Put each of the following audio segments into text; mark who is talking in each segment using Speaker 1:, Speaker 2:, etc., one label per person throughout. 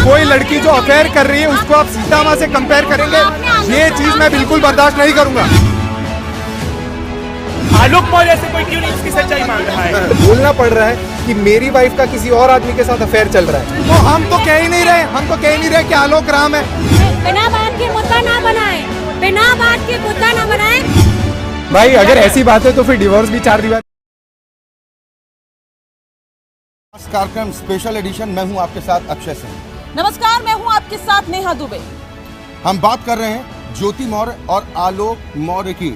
Speaker 1: कोई लड़की जो अफेयर कर रही है उसको आप सीता माँ से कंपेयर करेंगे, ये चीज मैं बिल्कुल बर्दाश्त नहीं करूंगा।
Speaker 2: आलोक मौर्य से कोई क्यों नहीं इसकी सच्चाई मांग रहा है?
Speaker 1: बोलना पड़ रहा है कि मेरी वाइफ का किसी और आदमी के साथ अफेयर चल रहा है, तो हम तो कह ही नहीं रहे कि आलोक राम है।
Speaker 3: बिना बात के मुद्दा ना बनाए, बिना बात के मुद्दा ना बनाए।
Speaker 1: भाई अगर ऐसी बात है तो फिर डिवोर्स भी 4 दीवार।
Speaker 4: कार्यक्रम स्पेशल एडिशन, मैं हूं आपके साथ अक्षय सिंह।
Speaker 5: नमस्कार, मैं हूं आपके साथ नेहा दुबे।
Speaker 4: हम बात कर रहे हैं ज्योति मौर्य और आलोक मौर्य की,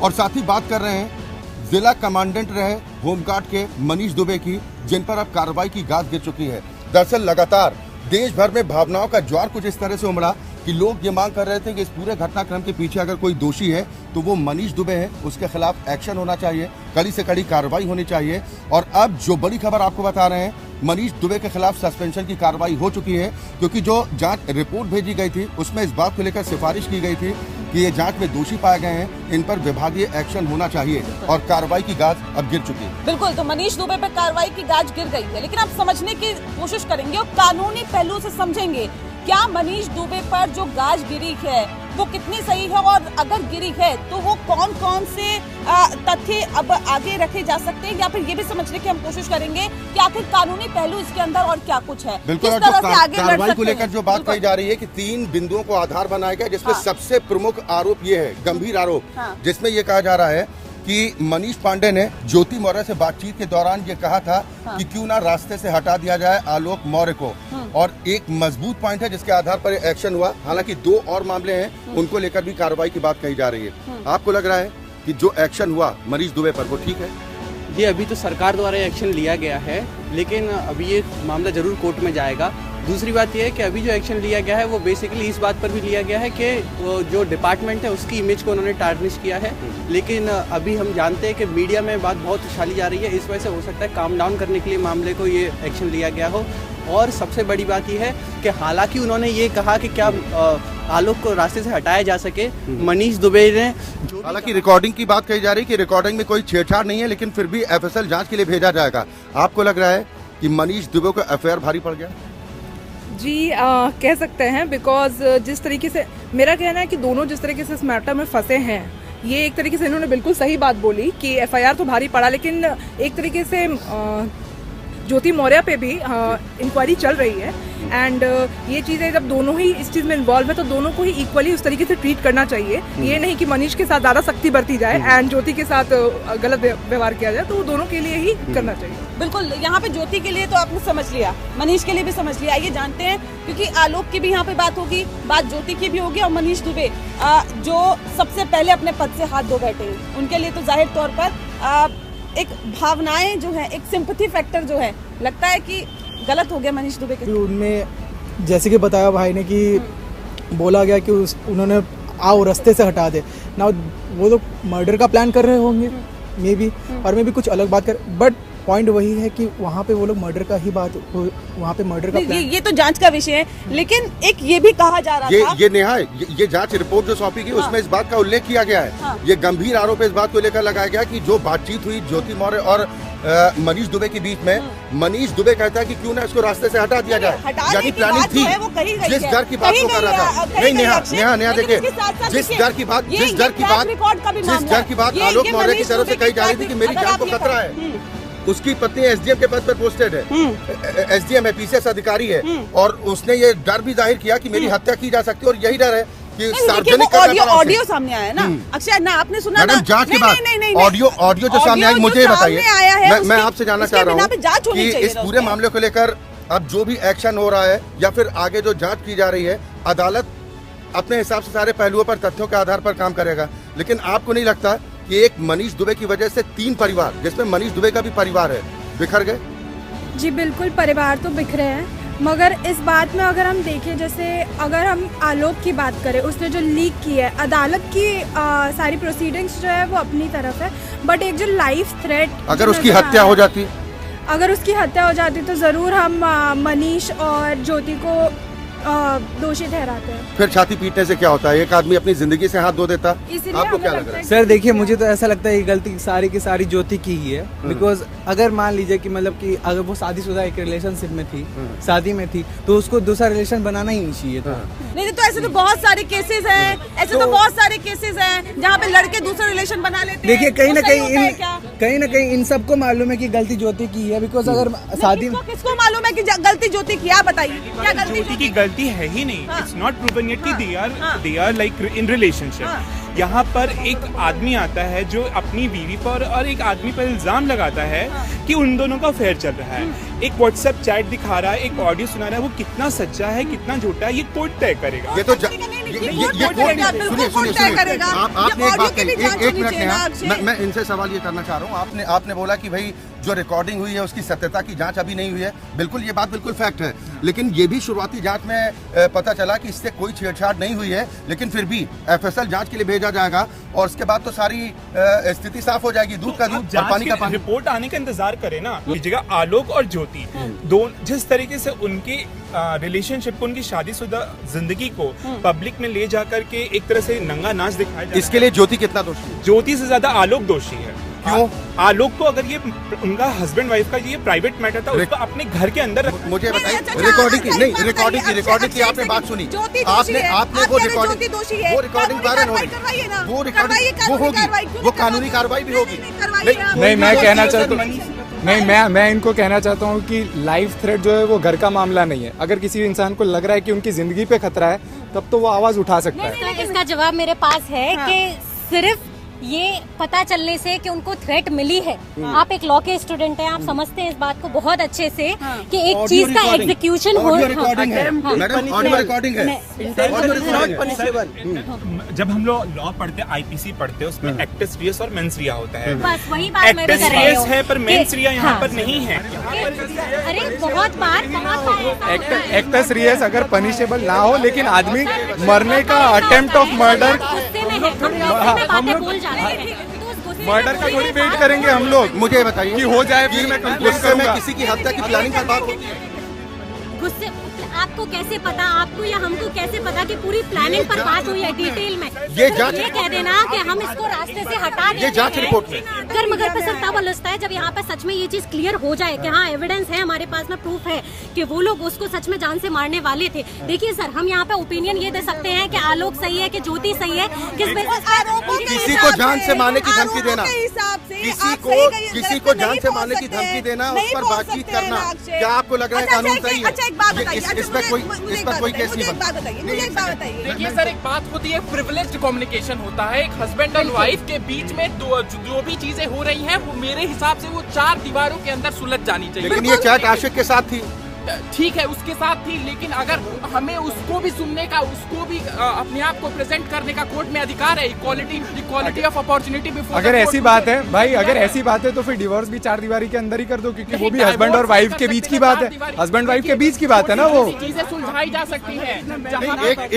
Speaker 4: और साथ ही बात कर रहे हैं जिला कमांडेंट रहे होमगार्ड के मनीष दुबे की, जिन पर अब कार्रवाई की गाज गिर चुकी है। दरअसल लगातार देश भर में भावनाओं का ज्वार कुछ इस तरह से उमड़ा कि लोग ये मांग कर रहे थे कि इस पूरे घटनाक्रम के पीछे अगर कोई दोषी है तो वो मनीष दुबे है, उसके खिलाफ एक्शन होना चाहिए, कड़ी से कड़ी कार्रवाई होनी चाहिए। और अब जो बड़ी खबर आपको बता रहे हैं, मनीष दुबे के खिलाफ सस्पेंशन की कार्रवाई हो चुकी है, क्योंकि जो जांच रिपोर्ट भेजी गई थी उसमें इस बात को लेकर सिफारिश की गई थी कि ये जांच में दोषी पाए गए हैं, इन पर विभागीय एक्शन होना चाहिए, और कार्रवाई की गाज अब गिर चुकी है।
Speaker 5: बिल्कुल, तो मनीष दुबे पर कार्रवाई की गाज गिर गई है, लेकिन अब समझने की कोशिश करेंगे और कानूनी पहलू से समझेंगे क्या मनीष दुबे पर जो गाज गिरी है वो कितनी सही है, और अगर गिरी है तो वो कौन कौन से तथ्य अब आगे रखे जा सकते हैं, या फिर ये भी समझने की हम कोशिश करेंगे कि आखिर कानूनी पहलू इसके अंदर और क्या कुछ है,
Speaker 4: बिल्कुल।
Speaker 5: किस तरह से आगे
Speaker 4: कार्रवाई को लेकर जो बात कही जा रही है कि 3 बिंदुओं को आधार बनाया गया, जिसमें सबसे प्रमुख आरोप ये है, गंभीर आरोप, जिसमें ये कहा जा रहा है कि मनीष पांडे ने ज्योति मौर्य से बातचीत के दौरान ये कहा था कि क्यों ना रास्ते से हटा दिया जाए आलोक मौर्य को, और एक मजबूत पॉइंट है जिसके आधार पर एक्शन हुआ। हालांकि 2 और मामले हैं, उनको लेकर भी कार्रवाई की बात कही जा रही है। आपको लग रहा है कि जो एक्शन हुआ मनीष दुबे पर वो ठीक है?
Speaker 6: ये अभी तो सरकार द्वारा एक्शन लिया गया है, लेकिन अभी ये मामला जरूर कोर्ट में जाएगा। दूसरी बात यह है कि अभी जो एक्शन लिया गया है वो बेसिकली इस बात पर भी लिया गया है कि जो डिपार्टमेंट है उसकी इमेज को उन्होंने टार्निश किया है, लेकिन अभी हम जानते हैं कि मीडिया में बात बहुत उछाली जा रही है, इस वजह से हो सकता है काम डाउन करने के लिए मामले को ये एक्शन लिया गया हो। और सबसे बड़ी बात यह है कि हालांकि उन्होंने ये कहा कि क्या आलोक को रास्ते से हटाया जा सके, मनीष दुबे ने,
Speaker 4: हालांकि रिकॉर्डिंग की बात कही जा रही है कि रिकॉर्डिंग में कोई छेड़छाड़ नहीं है, लेकिन फिर भी एफएसएल जांच के लिए भेजा जाएगा। आपको लग रहा है कि मनीष दुबे को एफआईआर भारी पड़ गया?
Speaker 7: जी कह सकते हैं, बिकॉज जिस तरीके से मेरा कहना है कि दोनों जिस तरीके से इस मैटर में फंसे हैं, ये एक तरीके से इन्होंने बिल्कुल सही बात बोली कि एफआईआर तो भारी पड़ा, लेकिन एक तरीके से ज्योति मौर्य पे भी इंक्वायरी चल रही है, एंड ये चीज़ें जब दोनों ही इस चीज़ में इन्वॉल्व है तो दोनों को ही इक्वली उस तरीके से ट्रीट करना चाहिए। ये नहीं कि मनीष के साथ ज़्यादा सख्ती बरती जाए एंड ज्योति के साथ गलत व्यवहार किया जाए, तो वो दोनों के लिए ही करना चाहिए।
Speaker 5: बिल्कुल, यहाँ पे ज्योति के लिए तो आपने समझ लिया, मनीष के लिए भी समझ लिया। ये जानते हैं क्योंकि आलोक की भी यहाँ पे बात होगी, बात ज्योति की भी होगी, और मनीष दुबे जो सबसे पहले अपने पद से हाथ धो बैठे हैं, उनके लिए तो जाहिर तौर पर एक भावनाएं जो है, एक सिंपैथी फैक्टर जो है, लगता है कि गलत हो गया मनीष दुबे के।
Speaker 8: उनमें जैसे कि बताया भाई ने कि बोला गया कि उन्होंने आओ रास्ते से हटा दे ना, वो तो मर्डर का प्लान कर रहे होंगे मे बी, और मे भी कुछ अलग बात कर, बट पॉइंट वही है कि वहाँ पे वो लोग मर्डर का ही बात, वहाँ पे मर्डर का प्लान।
Speaker 5: ये तो जांच का विषय है, लेकिन एक ये भी कहा जा रहा था,
Speaker 4: ये नेहा, ये जांच रिपोर्ट जो सौंपी गई उसमें इस बात का उल्लेख किया गया है। ये गंभीर आरोप इस बात को लेकर लगाया गया कि जो बातचीत हुई ज्योति मौर्य और मनीष दुबे के बीच में, मनीष दुबे कहता है कि क्यों ना इसको रास्ते से हटा दिया जाए, यानी प्लानिंग थी। जिस डर की बात को कर रहा था, नहीं नेहा देखिए, जिस डर की बात आलोक मौर्य की तरफ से कही जा रही थी कि मेरी जान को खतरा है, उसकी पत्नी एसडीएम के पद पर पोस्टेड है, एसडीएम है, पीसीएस अधिकारी है, और उसने ये डर भी जाहिर किया कि मेरी हत्या की जा सकती है, और यही डर है कि सार्वजनिक
Speaker 5: ऑडियो सामने आया ना अक्षय, ना आपने सुना ना
Speaker 4: जांच के बाद ऑडियो जो सामने आई, मुझे बताइए, मैं आपसे जानना चाह रहा हूँ कि इस पूरे मामले को लेकर अब जो भी एक्शन हो रहा है या फिर आगे जो जांच की जा रही है, अदालत अपने हिसाब से सारे पहलुओं पर, तथ्यों के आधार पर काम करेगा, लेकिन आपको नहीं लगता कि एक मनीष दुबे की वजह से 3 परिवार, जिसमें मनीष दुबे का भी परिवार है, बिखर गए?
Speaker 3: जी बिल्कुल, परिवार तो बिखरे हैं, मगर इस बात में अगर हम देखें, जैसे अगर हम आलोक की बात करें, उसने जो लीक की है, अदालत की सारी प्रोसीडिंग्स जो है वो अपनी तरफ है, बट एक जो लाइफ थ्रेट,
Speaker 4: अगर उसकी हत्या हो जाती,
Speaker 3: तो ज़रूर हम मनीष और ज्योति को दोषी ठहराते हैं।
Speaker 4: फिर छाती पीटने से क्या होता है? एक आदमी अपनी जिंदगी से हाथ धो देता।
Speaker 3: इसीलिए
Speaker 4: आपको
Speaker 3: हमें
Speaker 4: क्या लग
Speaker 3: लगता
Speaker 4: रहा है?
Speaker 3: है
Speaker 9: सर देखिए, मुझे तो ऐसा लगता है कि गलती सारी की सारी ज्योति की ही है। बिकॉज अगर मान लीजिए कि मतलब कि अगर वो शादीशुदा एक रिलेशनशिप में थी, शादी में थी, तो उसको दूसरा रिलेशन बनाना ही नहीं चाहिए था।
Speaker 5: नहीं तो ऐसे तो बहुत सारे केसेस हैं, ऐसे तो बहुत सारे केसेस हैं जहाँ पे लड़के दूसरा रिलेशन बना लेते हैं।
Speaker 9: देखिए कहीं ना
Speaker 5: वो सही होता है क्या?
Speaker 9: कहीं इन सबको मालूम है कि गलती ज्योति की है। बिकॉज अगर शादी
Speaker 5: किसको मालूम है कि गलती ज्योति की? आप बताइए क्या गलती
Speaker 2: ज्योति की गलती है ही नहीं। इट्स नॉट प्रूवन येट कि they are like in relationship. यहाँ पर एक आदमी आता है जो अपनी बीवी पर और एक आदमी पर इल्जाम लगाता है कि उन दोनों का अफेयर चल रहा है। एक व्हाट्सएप चैट दिखा रहा है, एक ऑडियो सुना रहा है, वो कितना सच्चा है कितना झूठा है ये कोर्ट तय करेगा।
Speaker 4: ये तो आपने एक बात कही, एक मिनट यहाँ मैं इनसे सवाल ये करना चाह रहा हूँ। आपने बोला कि भाई जो रिकॉर्डिंग हुई है उसकी सत्यता की जांच अभी नहीं हुई है। बिल्कुल, ये बात बिल्कुल फैक्ट है, लेकिन ये भी शुरुआती जांच में पता चला कि इससे कोई छेड़छाड़ नहीं हुई है। लेकिन फिर भी एफएसएल जांच के लिए भेजा जाएगा और उसके बाद तो सारी स्थिति साफ हो जाएगी। दूध का दूध और पानी का पानी।
Speaker 2: रिपोर्ट आने का इंतजार करें ना। इस जगह आलोक और ज्योति दोनों जिस तरीके से उनके रिलेशनशिप को, उनकी शादीशुदा जिंदगी को पब्लिक में ले जाकर के एक तरह से नंगा नाच दिखाया जाए,
Speaker 4: इसके लिए ज्योति कितना दोषी है?
Speaker 2: ज्योति से ज्यादा आलोक दोषी है।
Speaker 4: क्यों?
Speaker 2: आलोक को अगर ये उनका हस्बैंड वाइफ का ये प्राइवेट मैटर था, उसको अपने घर के अंदर
Speaker 4: मुझे बताइए, रिकॉर्डिंग की आपने बात सुनी, आपने वो रिकॉर्डिंग वायरल हो रही, वो रिकॉर्डिंग वो होगी, वो कानूनी कार्रवाई भी होगी।
Speaker 1: नहीं, मैं कहना चाहता हूँ मैं इनको कहना चाहता हूँ कि लाइव थ्रेट जो है वो घर का मामला नहीं है। अगर किसी इंसान को लग रहा है कि उनकी जिंदगी पे खतरा है, तब तो वो आवाज उठा सकता है।
Speaker 10: इसका जवाब मेरे पास है कि सिर्फ ये पता चलने से कि उनको थ्रेट मिली है। आप एक लॉ के स्टूडेंट हैं, आप समझते हैं इस बात को बहुत अच्छे से कि एक चीज का एग्जीक्यूशन हो।
Speaker 2: जब हम लोग लॉ पढ़ते हैं, आईपीसी पढ़ते हैं, उसमें एक्टस रियस और मेंस रिया होता है।
Speaker 10: बस वही बात मैं भी कर रही हूँ
Speaker 2: है, पर मेंस रिया यहाँ पर नहीं है।
Speaker 10: अरे बहुत बार
Speaker 1: एक्टस रियस अगर पनिशेबल ना हो, लेकिन आदमी मरने का अटेम्प्ट ऑफ मर्डर मर्डर का थोड़ी वेट करेंगे हम लोग।
Speaker 4: मुझे बताइए
Speaker 1: कि हो जाए फिर मैं कंप्लेंट करूंगा।
Speaker 4: किसी की हत्या की प्लानिंग पर बात होती है।
Speaker 10: गुस्से आपको कैसे पता, आपको या हमको कैसे पता कि पूरी प्लानिंग पर बात हुई है डिटेल में?
Speaker 4: ये जांच,
Speaker 10: ये कह देना कि हम इसको रास्ते से हटा देंगे।
Speaker 4: ये जांच रिपोर्ट में
Speaker 10: कर मगर पे सर तब लगता है जब यहाँ पे सच में ये चीज क्लियर हो जाए कि हाँ एविडेंस है, हमारे पास में प्रूफ है कि वो लोग उसको सच में जान से मारने वाले थे। देखिए सर, हम यहाँ पे ओपिनियन ये दे सकते हैं कि आलोक सही है कि ज्योति सही है,
Speaker 4: किसी को जान से मारने की धमकी देना, किसी को जान से मारने की धमकी देना, उस पर बातचीत करना, क्या आपको लग रहा है कानून सही है?
Speaker 5: अच्छा एक बात बताइए,
Speaker 4: इस पर कोई केस नहीं बनता।
Speaker 5: मुझे एक बात बताइए।
Speaker 11: देखिए सर, एक बात होती है प्रिविलेज्ड कम्युनिकेशन होता है। एक हस्बैंड और वाइफ के बीच में जो भी चीजें हो रही हैं, वो मेरे हिसाब से वो 4 दीवारों के अंदर सुलझ जानी चाहिए।
Speaker 4: लेकिन ये चैट आशिक के साथ थी।
Speaker 11: ठीक है, उसके साथ थी, लेकिन अगर हमें उसको भी सुनने का, उसको भी अपने आप को प्रेजेंट करने का कोर्ट में अधिकार है। Equality of opportunity before.
Speaker 1: अगर ऐसी बात है भाई, अगर ऐसी बात है तो फिर डिवोर्स भी 4 दीवारी के अंदर ही कर दो, क्योंकि वो भी हस्बैंड और वाइफ के बीच की बात है। हस्बैंड वाइफ के बीच की बात है ना, वो
Speaker 11: चीजें सुलझाई जा सकती है।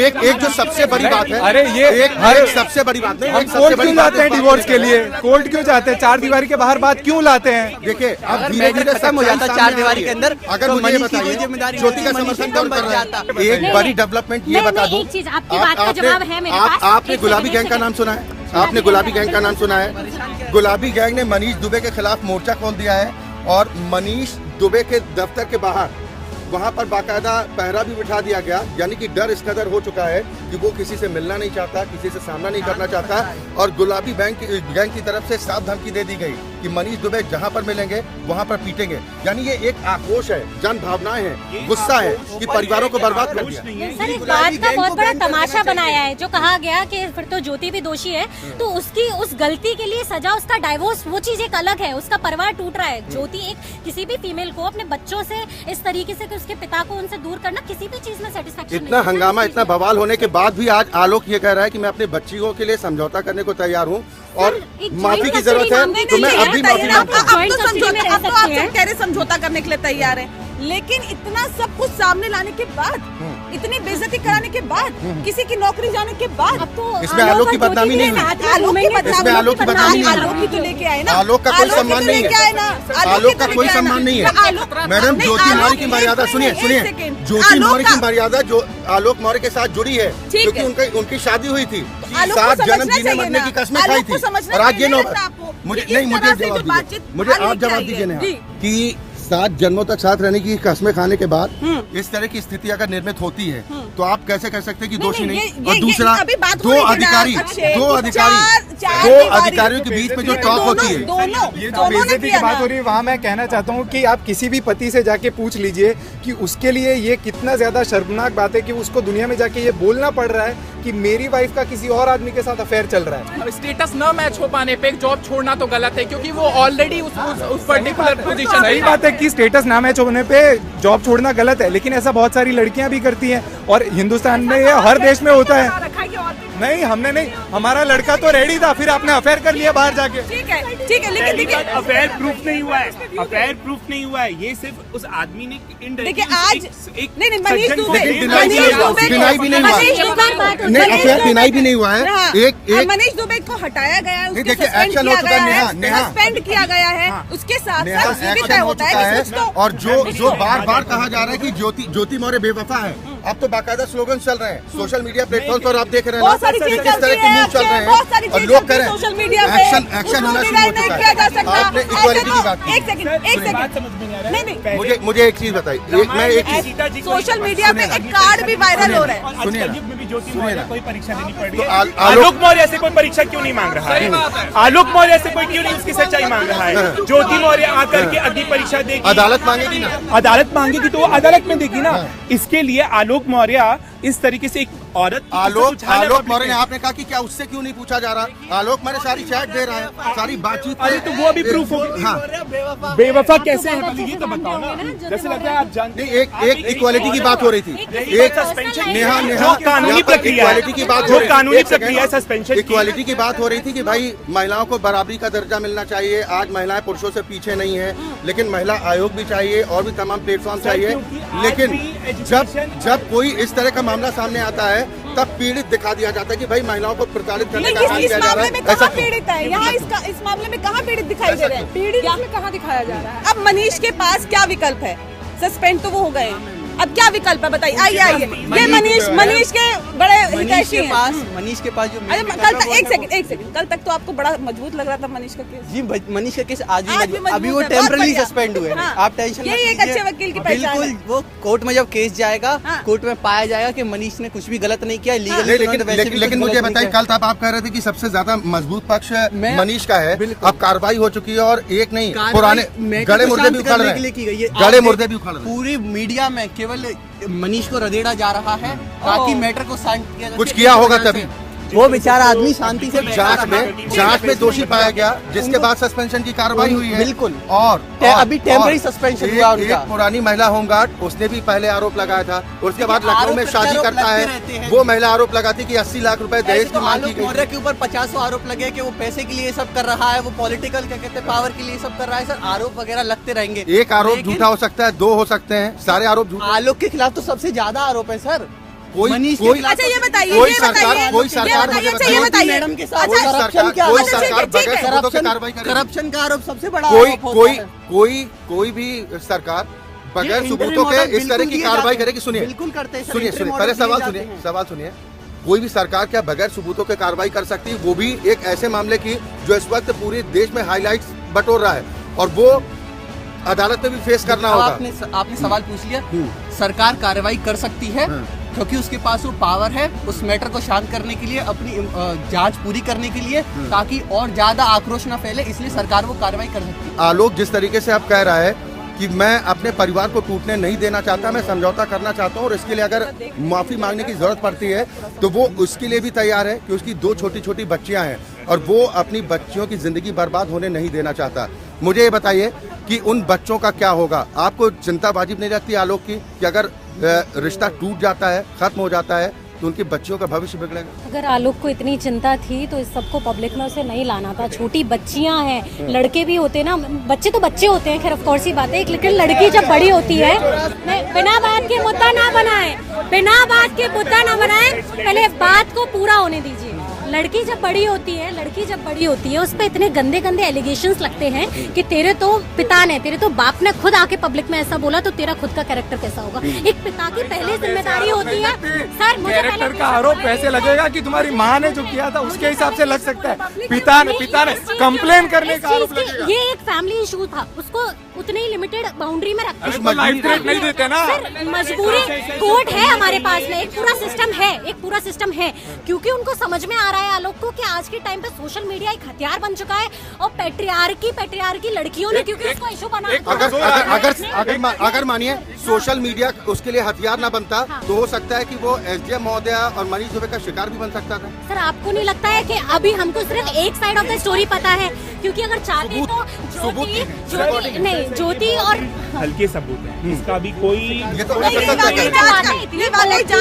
Speaker 4: एक जो सबसे बड़ी बात है,
Speaker 1: अरे ये
Speaker 4: सबसे बड़ी बात है,
Speaker 1: कोर्ट क्यों लाते हैं डिवोर्स के लिए? कोर्ट क्यों जाते हैं? 4 दीवारी के बाहर बात क्यों लाते हैं?
Speaker 4: देखिए अब धीरे-धीरे
Speaker 9: खत्म हो जाता 4 दीवारी के अंदर।
Speaker 4: अगर मुझे बताइए का समर्थन कौन कर रहा है? एक बड़ी डेवलपमेंट ये बता दो,
Speaker 10: एक चीज आपकी बात का जवाब है मेरे पास।
Speaker 4: आपने गुलाबी गैंग का नाम सुना है? आपने गुलाबी गैंग का नाम सुना है? गुलाबी गैंग ने मनीष दुबे के खिलाफ मोर्चा खोल दिया है और मनीष दुबे के दफ्तर के बाहर वहां पर बाकायदा पहरा भी बिठा दिया गया। यानी कि डर इस कदर हो चुका है कि वो किसी से मिलना नहीं चाहता, किसी से सामना नहीं करना चाहता। और गुलाबी गैंग की तरफ से साफ धमकी दे दी गई कि मनीष दुबे जहां पर मिलेंगे वहां पर पीटेंगे। यानी ये एक आक्रोश है, जन भावनाएं हैं, गुस्सा है कि परिवारों को बर्बाद कर दिया।
Speaker 10: सर, इस बात का बहुत बड़ा तमाशा बनाया है जो कहा गया कि फिर तो ज्योति भी दोषी है, तो उसकी उस गलती के लिए सजा उसका डाइवोर्स, वो चीज एक अलग है। उसका परिवार टूट रहा है। ज्योति एक किसी भी फीमेल को अपने बच्चों से इस तरीके से उसके पिता को उनसे दूर करना किसी भी चीज में सेटिस्फेक्शन नहीं।
Speaker 4: इतना हंगामा, इतना बवाल होने के बाद भी आज आलोक ये कह रहा है कि मैं अपने बच्चियों के लिए समझौता करने को तैयार हूँ और माफी की जरूरत है, तो मैं अभी माफी मांगता हूँ।
Speaker 5: समझौता करने के लिए तैयार है। लेकिन इतना सब कुछ सामने लाने के बाद, इतनी बेइज्जती कराने के बाद, किसी की नौकरी जाने के बाद,
Speaker 10: अब तो
Speaker 4: इसमें आलोक की बदनामी नहीं हुई। इसमें आलोक की बदनामी नहीं
Speaker 5: आलोक की तो लेके आए ना,
Speaker 4: आलोक का कोई सम्मान नहीं है। आलोक का कोई सम्मान नहीं है। मैडम ज्योति मौर्य की मर्यादा सुनिए, ज्योति मौर्य की मर्यादा जो आलोक मौर्य के साथ जुड़ी है, क्योंकि उनकी शादी हुई थी, 7 जन्म जीने मरने की कसमें खाई थी, और आज ये मुझे आप जवाब दीजिए ना कि 7 जन्मों तक साथ रहने की कसमें खाने के बाद इस तरह की स्थिति अगर निर्मित होती है तो आप कैसे कह सकते हैं कि दोषी नहीं। और दूसरा, दो अधिकारियों के बीच में जो टॉक होती है,
Speaker 1: ये जो बेइज्जती की बात हो रही है, वहाँ मैं कहना चाहता हूँ कि आप किसी भी पति से जाके पूछ लीजिए कि उसके लिए ये कितना ज्यादा शर्मनाक बात है कि उसको दुनिया में जाके ये बोलना पड़ रहा है कि मेरी वाइफ का किसी और आदमी के साथ अफेयर चल रहा है।
Speaker 11: स्टेटस न मैच हो पाने पे जॉब छोड़ना तो गलत है, क्योंकि वो ऑलरेडी उस पर्टिकुलर पोजीशन।
Speaker 1: सही बात है कि स्टेटस ना मैच होने पे जॉब छोड़ना गलत है, लेकिन ऐसा बहुत सारी लड़कियां भी करती हैं और हिंदुस्तान में ये हर देश में होता है। नहीं, हमने नहीं, हमारा लड़का तो रेडी था, फिर आपने अफेयर कर लिया बाहर जाके।
Speaker 5: ठीक है, लेकिन
Speaker 2: अफेयर प्रूफ नहीं हुआ है, अफेयर प्रूफ नहीं हुआ है, ये सिर्फ उस आदमी ने
Speaker 5: देखिए आज नहीं मनीष दुबे
Speaker 4: डिनाई भी नहीं हुआ नहीं, अफेयर डिनाई भी नहीं हुआ है। एक
Speaker 5: मनीष दुबे को हटाया गया है,
Speaker 4: देखिए एक्शन हो चुका है,
Speaker 5: सस्पेंड किया गया है, उसके साथ
Speaker 4: एक्शन हो चुका है। और जो बार बार कहा जा रहा है कि ज्योति मौर्य बेवफा है, अब तो बाकायदा स्लोगन चल रहे हैं सोशल मीडिया प्लेटफॉर्म पर, आप देख रहे हैं किस तरह के न्यूज चल रहे हैं और लोग कह रहे हैं एक्शन होना शुरू हो चुका है। आपने इक्वालिटी की बात की,
Speaker 5: एक सेकंड,
Speaker 4: मुझे एक चीज बताइए, मैं
Speaker 5: सोशल मीडिया पे एक कार्ड भी वायरल हो रहा है।
Speaker 4: सुनिए
Speaker 2: कोई परीक्षा देनी पड़ रही है, आलोक मौर्य से कोई परीक्षा क्यों नहीं मांग रहा है? आलोक मौर्य से कोई क्यों नहीं उसकी सच्चाई मांग रहा है? ज्योति मौर्य आकर के अग्नि परीक्षा देगी,
Speaker 4: अदालत मांगेगी ना,
Speaker 2: अदालत मांगेगी तो वो अदालत में देगी ना। इसके लिए आलोक मौर्य इस तरीके से एक औरत
Speaker 4: आलोक मौर्य ने, आपने कहा कि क्या उससे क्यों नहीं पूछा जा रहा? आलोक मौर्य सारी चैट दे रहा है, सारी बातचीत,
Speaker 2: अरे तो वो भी प्रूफ होगी। हाँ, बेवफा कैसे है ये तो बताओ ना। जैसे लगता है आप जानते
Speaker 4: हैं, एक इक्वालिटी की बात हो रही थी, एक नेहा
Speaker 2: कानूनी प्रक्रिया
Speaker 4: की बात, जो
Speaker 2: कानूनी प्रक्रिया सस्पेंशन
Speaker 4: इक्वालिटी की बात हो रही थी कि भाई महिलाओं को बराबरी का दर्जा मिलना चाहिए। आज महिलाएं पुरुषों से पीछे नहीं है, लेकिन महिला आयोग भी चाहिए और भी तमाम प्लेटफॉर्म चाहिए। लेकिन जब कोई इस तरह का मामला सामने आता है तब पीड़ित दिखा दिया जाता है कि भाई महिलाओं को प्रताड़ित करने का काम किया जा रहा है।
Speaker 5: ऐसा पीड़ित है यहाँ, इस मामले में कहाँ पीड़ित दिखाई दे रहे हैं?
Speaker 7: पीड़ित में कहाँ दिखाया जा रहा है?
Speaker 5: अब मनीष के पास क्या विकल्प है? सस्पेंड तो वो हो गए, अब क्या विकल्प है बताइए? आइए ये मनीष के बड़े हितैषी हैं।
Speaker 6: मनीष के पास जो
Speaker 5: कल तक एक सेकंड कल तक तो आपको बड़ा मजबूत लग रहा था मनीष का केस।
Speaker 6: जी मनीष का केस आज भी अभी वो टेम्पररी सस्पेंड हुए हैं। आप टेंशन
Speaker 5: यही एक अच्छे वकील की पहचान है।
Speaker 6: बिल्कुल, वो कोर्ट में जब केस जाएगा, कोर्ट में पाया जाएगा कि मनीष ने कुछ भी गलत नहीं किया,
Speaker 4: लेकिन मुझे बताइए, कल तक आप कह रहे थे कि सबसे ज्यादा मजबूत पक्ष मनीष का है, अब कार्रवाई हो चुकी है और एक नहीं पुराने गड़े मुर्दे भी उखड़ रहे हैं, गड़े मुर्दे भी उखड़ रहे हैं।
Speaker 6: पूरी मीडिया में केवल मनीष को रदेड़ा जा रहा है ताकि मैटर को शांत किया जाए।
Speaker 4: कुछ किया होगा तभी
Speaker 6: वो बेचारा आदमी शांति से
Speaker 4: जांच में दोषी पाया गया, जिसके बाद सस्पेंशन की कार्रवाई हुई है।
Speaker 6: बिल्कुल,
Speaker 4: और
Speaker 6: अभी टेम्पररी सस्पेंशन हुआ उनका।
Speaker 4: एक पुरानी महिला होमगार्ड, उसने भी पहले आरोप लगाया था, उसके बाद लखनऊ में शादी करता है, वो महिला आरोप लगाती कि 80 लाख रुपए दहेज की मांग की गई।
Speaker 6: मौर्य के ऊपर 50 आरोप लगे कि वो पैसे के लिए सब कर रहा है, वो पॉलिटिकल क्या कहते हैं पावर के लिए सब कर रहा है। सर आरोप वगैरह लगते रहेंगे,
Speaker 4: एक आरोप झूठा हो सकता है, 2 हो सकते हैं, सारे आरोप झूठे।
Speaker 6: आलोक के खिलाफ तो सबसे ज्यादा आरोप है सर।
Speaker 4: कोई
Speaker 5: अच्छा ये बताइए,
Speaker 4: कोई सरकार मुझे बताइए
Speaker 5: मैडम के साथ
Speaker 4: कोई सरकार बगैर सबूतों के कार्रवाई करे?
Speaker 6: करप्शन का आरोप सबसे बड़ा
Speaker 4: कोई भी सरकार बगैर सबूतों के इस तरह की कार्रवाई करेगी? सुनिए,
Speaker 6: बिल्कुल करते हैं।
Speaker 4: सुनिए पहले सवाल सुनिए। कोई भी सरकार क्या बगैर सबूतों के कार्रवाई कर सकती है? वो भी एक ऐसे मामले की जो इस वक्त पूरे देश में हाईलाइट्स बटोर रहा है और वो अदालत में भी फेस करना होगा।
Speaker 6: आपने सवाल पूछ लिया, सरकार कार्रवाई कर सकती है क्योंकि उसके पास वो पावर है उस मैटर को शांत करने के लिए, अपनी जांच पूरी करने के लिए, ताकि और ज्यादा आक्रोश न फैले, इसलिए सरकार वो कार्रवाई कर सकती है।
Speaker 4: आलोक जिस तरीके से आप कह रहा है कि मैं अपने परिवार को टूटने नहीं देना चाहता, मैं समझौता करना चाहता हूँ और इसके लिए अगर माफी मांगने की जरूरत पड़ती है तो वो उसके लिए भी तैयार है कि उसकी 2 छोटी बच्चियां हैं और वो अपनी बच्चियों की जिंदगी बर्बाद होने नहीं देना चाहता। मुझे ये बताइए कि उन बच्चों का क्या होगा? आपको चिंता वाजिब नहीं लगती आलोक की कि अगर रिश्ता टूट जाता है, खत्म हो जाता है तो उनके बच्चों का भविष्य बिगड़ेगा।
Speaker 10: अगर आलोक को इतनी चिंता थी तो इस सबको पब्लिक में उसे नहीं लाना था। छोटी बच्चियां हैं, लड़के भी होते ना, बच्चे तो बच्चे होते हैं, खैर ऑफ कोर्स ही बात है, लेकिन लड़की जब बड़ी होती है, बिना बात के मुद्दा ना बनाए, बिना बात के मुद्दा ना बनाए, पहले बात को पूरा होने दीजिए। लड़की जब बड़ी होती है उस पर इतने गंदे गंदे एलिगेशंस लगते हैं कि तेरे तो पिता ने, तेरे तो बाप ने खुद आके पब्लिक में ऐसा बोला, तो तेरा खुद का कैरेक्टर कैसा होगा। एक पिता की पहले जिम्मेदारी होती है। सर मुझे
Speaker 1: कैरेक्टर का आरोप ऐसे लगेगा कि तुम्हारी माँ ने जो किया था उसके हिसाब से लग सकता है, पिता ने कंप्लेन करने का आरोप लगेगा।
Speaker 10: ये एक फैमिली इशू था, उसको उतनी लिमिटेड बाउंड्री में रखते हैं।
Speaker 1: लाइफ थ्रेट नहीं देते ना।
Speaker 10: मजबूरी कोर्ट है हमारे पास में, एक पूरा सिस्टम है, क्योंकि उनको समझ में आ रहा है आलोक को कि आज के टाइम पे सोशल मीडिया एक हथियार बन चुका है और पेट्रियार्की लड़कियों ने क्योंकि उसको इशू बना।
Speaker 4: अगर मानिए सोशल मीडिया उसके लिए हथियार ना बनता तो हो सकता है कि वो एसडीएम महोदय और मनीष दुबे का शिकार भी बन सकता था।
Speaker 10: सर आपको नहीं लगता है कि अभी हमको सिर्फ एक साइड ऑफ द स्टोरी पता है, क्योंकि अगर चाहते तो ज्योति और
Speaker 2: हल्के सबूत है, इसका अभी कोई
Speaker 4: ये तो
Speaker 5: जांच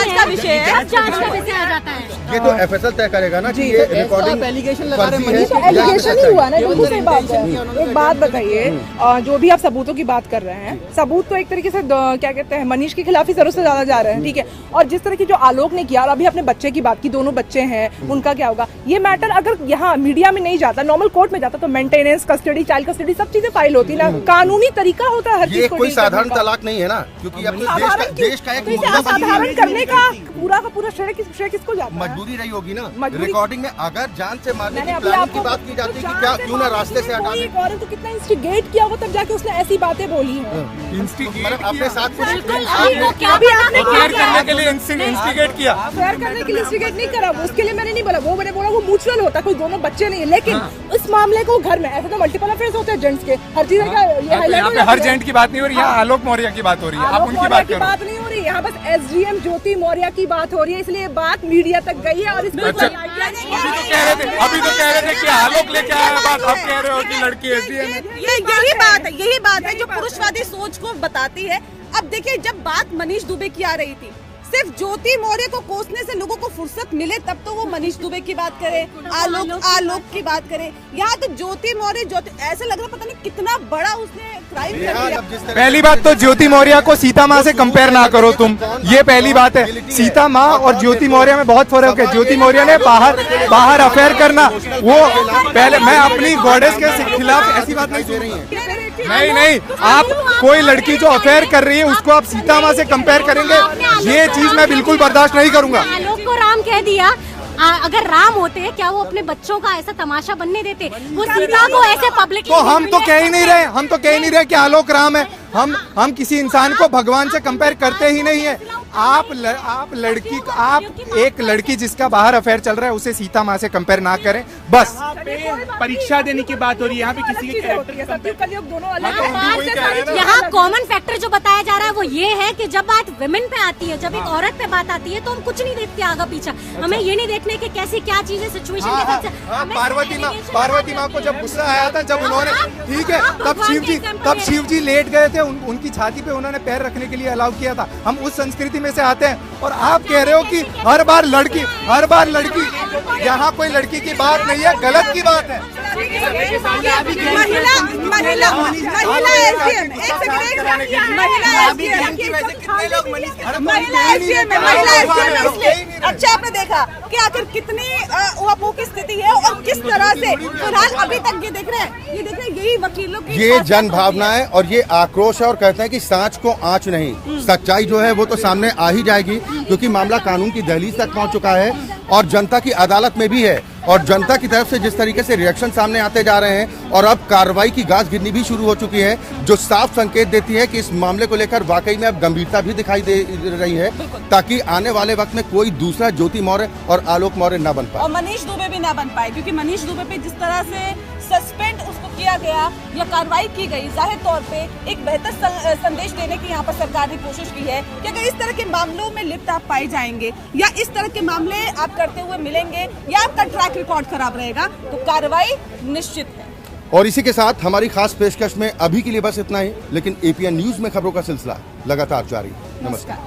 Speaker 5: का विषय है,
Speaker 10: जांच का विषय आ जाता है।
Speaker 4: ये तो एफएसएल तय करेगा ना कि ये रिकॉर्डिंग
Speaker 7: एलिगेशन लगा रहे हैं, एलिगेशन ही हुआ ना, बिल्कुल सही बात है। एक बात बताइए, जो भी आप सबूतों की बात कर रहे हैं, सबूत तो एक तरीके से क्या कहते हैं, मनीष के खिलाफ ही जरूर से ज्यादा जा रहे हैं, ठीक है। और जिस तरह की जो आलोक ने किया, और अभी अपने बच्चे की बात की, दोनों बच्चे हैं, उनका क्या होगा, ये मैटर अगर यहाँ मीडिया में नहीं जाता, नॉर्मल कोर्ट में जाता, तो मेंटेनेंस, कस्टडी, चाइल्ड कस्टडी, सब चीजें फाइल होती ना, कानूनी तरीका होता है हर चीज को।
Speaker 4: कोई साधारण तलाक नहीं है ना, क्योंकि देश का एक
Speaker 7: साधारण करने का पूरा श्रेय किसको जाता है?
Speaker 4: मजबूरी रही होगी ना। रिकॉर्डिंग में अगर जान से मारने की प्लानिंग की बात की जाती कि क्या क्यों ना रास्ते से हटा दे।
Speaker 7: औरत को कितना इंस्टिगेट किया होगा तब जाके उसने ऐसी बातें बोली हैं।
Speaker 4: मतलब अपने साथ
Speaker 1: करने के लिए इंस्टिगेट किया,
Speaker 7: फेयर करने के लिए इंस्टिगेट नहीं करा, उसके लिए मैंने नहीं बोला, वो मैंने बोला वो म्यूचुअल होता, कोई दोनों बच्चे नहीं है। लेकिन इस मामले को घर में ऐसे तो मल्टीपल अफेयर्स होते हैं जेंट्स के, हर चीज का
Speaker 1: यहाँ पे हर जेंट की बात नहीं हो रही, यहाँ आलोक मौर्य की बात हो रही है, आप उनकी बात करो।
Speaker 7: बात नहीं हो रही, यहाँ बस एसडीएम ज्योति मौर्य की बात हो रही है, इसलिए बात मीडिया तक गई है। और
Speaker 1: अभी तो कह रहे थे कि आलोक लेके आया बात, आप कह रहे हो कि लड़की एसडीएम है।
Speaker 5: यही बात है जो पुरुषवादी सोच को बताती है। अब देखिए, जब बात मनीष दुबे की आ रही थी, सिर्फ ज्योति मौर्य को कोसने से लोगों को फुर्सत मिले तब तो वो मनीष दुबे की बात करे, आलोक की बात करे। यहाँ तो ज्योति मौर्य ऐसा लग रहा पता नहीं कितना बड़ा उसने क्राइम कर दिया।
Speaker 1: पहली बात तो ज्योति मौर्य को सीता माँ से कंपेयर ना करो तुम, ये पहली बात है। सीता माँ और ज्योति मौर्य में बहुत फर्क है। ज्योति मौर्य ने बाहर अफेयर करना, वो पहले, मैं अपनी गॉडेस के खिलाफ ऐसी बात नहीं सुन रही है। नहीं, आप कोई लड़की जो अफेयर कर रही है उसको आप सीता माँ से कंपेयर करेंगे, ये चीज मैं बिल्कुल बर्दाश्त नहीं करूंगा।
Speaker 10: आलोक को राम कह दिया, अगर राम होते क्या वो अपने बच्चों का ऐसा तमाशा बनने देते? वो सीता को ऐसे पब्लिक,
Speaker 1: तो हम तो कह ही नहीं रहे कि आलोक राम है। हम किसी इंसान को भगवान से कंपेयर करते ही नहीं है। आप एक लड़की जिसका बाहर अफेयर चल रहा है उसे सीता माँ से कंपेयर ना करें, बस।
Speaker 2: परीक्षा देने की बात हो रही है, यहाँ पे किसी के
Speaker 10: यहाँ कॉमन फैक्टर जो बताया जा रहा है वो ये है कि जब बात विमेन पे आती है, जब एक औरत पे बात आती है, तो हम कुछ नहीं देखते आगे पीछे, हमें ये नहीं देखने की कैसी क्या चीजें सिचुएशन।
Speaker 1: पार्वती माँ को जब गुस्सा आया था, जब उन्होंने, ठीक है, तब शिव जी लेट गए थे, उनकी छाती पे उन्होंने पैर रखने के लिए अलाउ किया था। हम उस संस्कृति में से आते हैं और आप कह रहे हो कि हर बार लड़की, यहाँ कोई लड़की की बात नहीं है, गलत की बात है।
Speaker 5: अच्छा, आपने देखा कि आखिर कितनी अवापू की स्थिति है और किस तरह से फिलहाल अभी तक ये देख रहे हैं, यही वकीलों की
Speaker 4: ये जन भावना है और ये आक्रोश है, और कहते हैं कि सांच को आंच नहीं, सच्चाई जो है वो तो सामने आ ही जाएगी, क्योंकि मामला कानून की दहलीज तक पहुंच चुका है और जनता की अदालत में भी है। और जनता की तरफ से जिस तरीके से रिएक्शन सामने आते जा रहे हैं और अब कार्रवाई की गाज गिरनी भी शुरू हो चुकी है, जो साफ संकेत देती है कि इस मामले को लेकर वाकई में अब गंभीरता भी दिखाई दे रही है, ताकि आने वाले वक्त में कोई दूसरा ज्योति मौर्य और आलोक मौर्य न बन पाए
Speaker 5: और मनीष दुबे भी ना बन पाए, क्योंकि मनीष दुबे पे जिस तरह से सस्पेंड उसको किया गया या कार्रवाई की गई, जाहिर तौर पे एक बेहतर संदेश देने की यहाँ पर सरकार ने कोशिश की है कि अगर इस तरह के मामलों में लिप्त आप पाए जाएंगे या इस तरह के मामले आप करते हुए मिलेंगे या आपका ट्रैक रिकॉर्ड खराब रहेगा, तो कार्रवाई निश्चित है।
Speaker 4: और इसी के साथ हमारी खास पेशकश में अभी के लिए बस इतना ही, लेकिन एपीएन न्यूज में खबरों का सिलसिला लगातार जारी। नमस्कार।